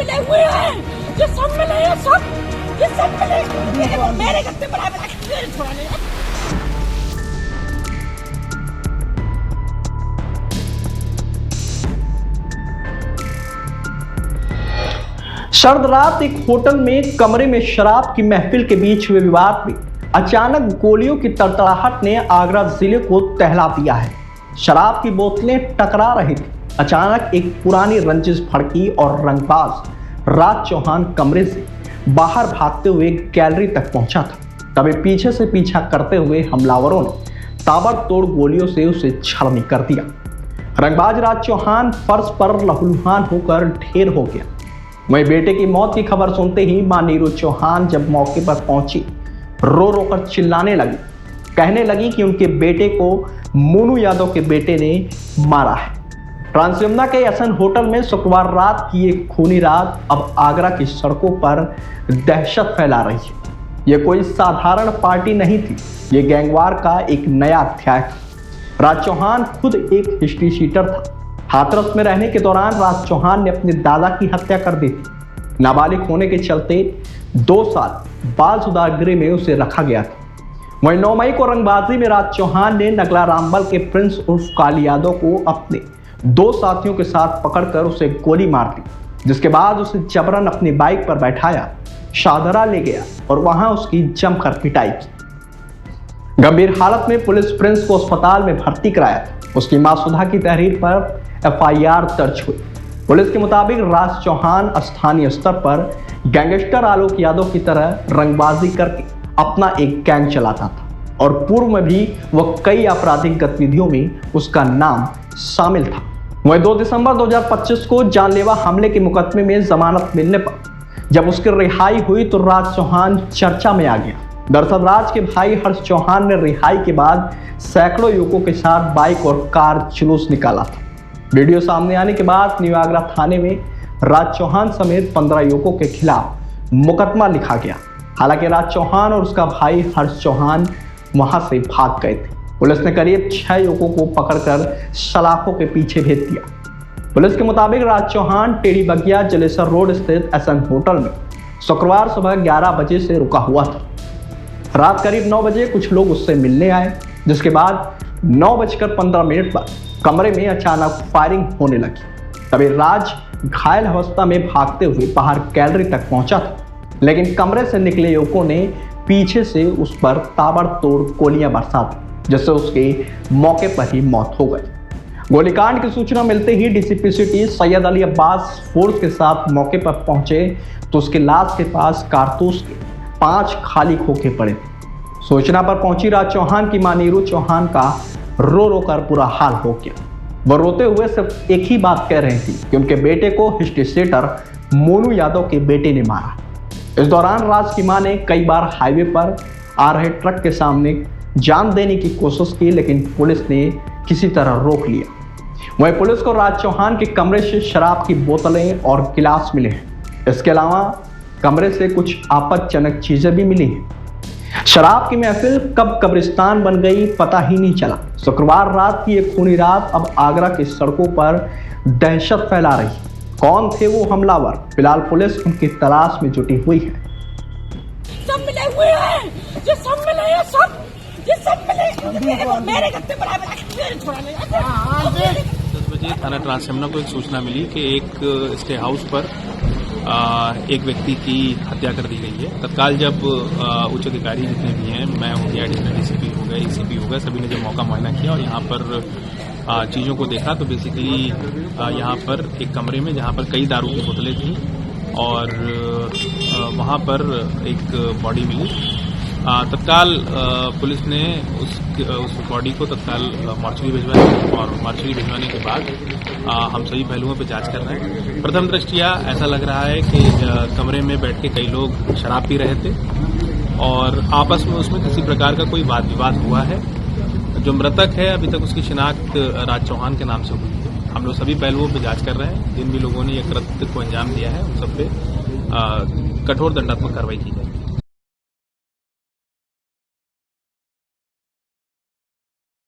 मिले हुए हैं, ये सब मिले, ये सब मिले, मेरे गत्ते पर सर्द रात एक होटल में कमरे में शराब की महफिल के बीच हुए विवाद में अचानक गोलियों की तड़तड़ाहट ने आगरा जिले को दहला दिया है। शराब की बोतलें टकरा रही थी। अचानक एक पुरानी रंजिश भड़की और रंगबाज राज चौहान कमरे से बाहर भागते हुए गैलरी तक पहुंचा था। तभी पीछे से पीछा करते हुए हमलावरों ने ताबड़तोड़ गोलियों से उसे छलनी कर दिया। रंगबाज राज चौहान फर्श पर लहूलुहान होकर ढेर हो गया। वहीं बेटे की मौत की खबर सुनते ही मां नीरू चौहान जब मौके पर पहुंची, रो रो कर चिल्लाने लगी, कहने लगी कि उनके बेटे को मोनू यादव के बेटे ने मारा है। ट्रांस यमुना के एसन होटल में शुक्रवार रात की एक खूनी रात अब आगरा की सड़कों पर दहशत फैला रही है। यह कोई साधारण पार्टी नहीं थी, ये गैंगवार का एक नया अध्याय था। राज चौहान खुद एक हिस्ट्री शीटर था। हाथरस में रहने के दौरान राज चौहान ने अपने दादा की हत्या कर दी थी। नाबालिग होने के चलते 2 साल बाल सुधार गृह में उसे रखा गया था। वहीं 9 मई को रंगबाजी में राज चौहान ने नगला रामबल के प्रिंस उर्फ काली यादव को अपने 2 साथियों के साथ पकड़कर उसे गोली मार दी, जिसके बाद उसे जबरन अपनी बाइक पर बैठाया, शाहदरा ले गया और वहां उसकी जमकर पिटाई की। गंभीर हालत में पुलिस प्रिंस को अस्पताल में भर्ती कराया था। उसकी मां सुधा की तहरीर पर FIR दर्ज हुई। पुलिस के मुताबिक राज चौहान स्थानीय स्तर पर गैंगस्टर आलोक यादव की तरह रंगबाजी करके अपना एक गैंग चलाता था और पूर्व में भी वह कई आपराधिक गतिविधियों में उसका नाम शामिल था। वह 2 दिसंबर 2025 को जानलेवा हमले के मुकदमे में जमानत मिलने पर जब उसकी रिहाई हुई तो राज चौहान चर्चा में आ गया। दरअसल राज के भाई हर्ष चौहान ने रिहाई के बाद सैकड़ों युवकों के साथ बाइक और कार जुलूस निकाला था। वीडियो सामने आने के बाद न्यू आगरा थाने में राज चौहान समेत 15 युवकों के खिलाफ मुकदमा लिखा गया। हालांकि राज चौहान और उसका भाई हर्ष चौहान वहां से भाग गए थे। पुलिस ने करीब 6 युवकों को पकड़कर सलाखों के पीछे भेज दिया। पुलिस के मुताबिक राज चौहान टेढ़ी बगिया जलेसर रोड स्थित एसन होटल में शुक्रवार सुबह 11 बजे से रुका हुआ था। रात करीब 9 बजे कुछ लोग उससे मिलने आए, जिसके बाद 9:15 पर कमरे में अचानक फायरिंग होने लगी। तभी राज घायल अवस्था में भागते हुए बाहर गैलरी तक पहुंचा था, लेकिन कमरे से निकले युवकों ने पीछे से उस पर ताबड़तोड़ गोलियां बरसा दी, जिससे उसके मौके पर ही मौत हो गई। गोलीकांड की सूचना मिलते ही DCP city Syed Ali Abbas force के साथ मौके पर पहुंचे तो उसकी लाश के पास कारतूस के 5 खाली खोखे पड़े थे। सूचना पर पहुंची राज चौहान की मां नीरू चौहान का रो रो कर बुरा हाल हो गया। वह रोते हुए सिर्फ एक ही बात कह रही थी कि उनके बेटे को हिस्ट्री शीटर मोनू यादव के बेटे ने मारा। इस दौरान राज की मां ने कई बार हाईवे पर आ रहे ट्रक के सामने जान देने की कोशिश की, लेकिन पुलिस ने किसी तरह रोक लिया। वहीं पुलिस को राज चौहान के कमरे से शराब की बोतलें और गिलास मिले हैं। इसके अलावा कमरे से कुछ आपत्तिजनक चीजें भी मिली हैं। शराब की महफिल कब कब्रिस्तान बन गई पता ही नहीं चला। शुक्रवार रात की एक खूनी रात अब आगरा की सड़कों पर दहशत फैला रही। कौन थे वो हमलावर? फिलहाल पुलिस उनकी तलाश में जुटी हुई है। सब मिले हुए हैं, ये सब मिले, ये सब मिले, मेरे गत्ते पर 10 बजे थाना ट्रांस यमुना को एक सूचना मिली कि एक स्टे हाउस पर एक व्यक्ति की हत्या कर दी गई है। तत्काल जब उच्च अधिकारी जितने भी हैं, मैं हो गया, एडिशनल DCP हो गया, ECP हो गया, सभी ने जब मौका मुआयना किया और यहाँ पर चीज़ों को देखा तो बेसिकली यहाँ पर एक कमरे में जहाँ पर कई दारू की बोतलें थी और वहाँ पर एक बॉडी मिली। तत्काल पुलिस ने उस बॉडी को तत्काल मॉर्चरी भिजवाया और मॉर्चरी भिजवाने के बाद हम सभी पहलुओं पर जांच कर रहे हैं। प्रथम दृष्टया ऐसा लग रहा है कि कमरे में बैठ के कई लोग शराब पी रहे थे और आपस में उसमें किसी प्रकार का कोई वाद विवाद हुआ है। जो मृतक है अभी तक उसकी शिनाख्त राज चौहान के नाम से हुई है। हम लोग सभी पहलुओं पर जांच कर रहे हैं। जिन भी लोगों ने यह कृत्य को अंजाम दिया है उन सब पे कठोर दंडात्मक कार्रवाई की जाए।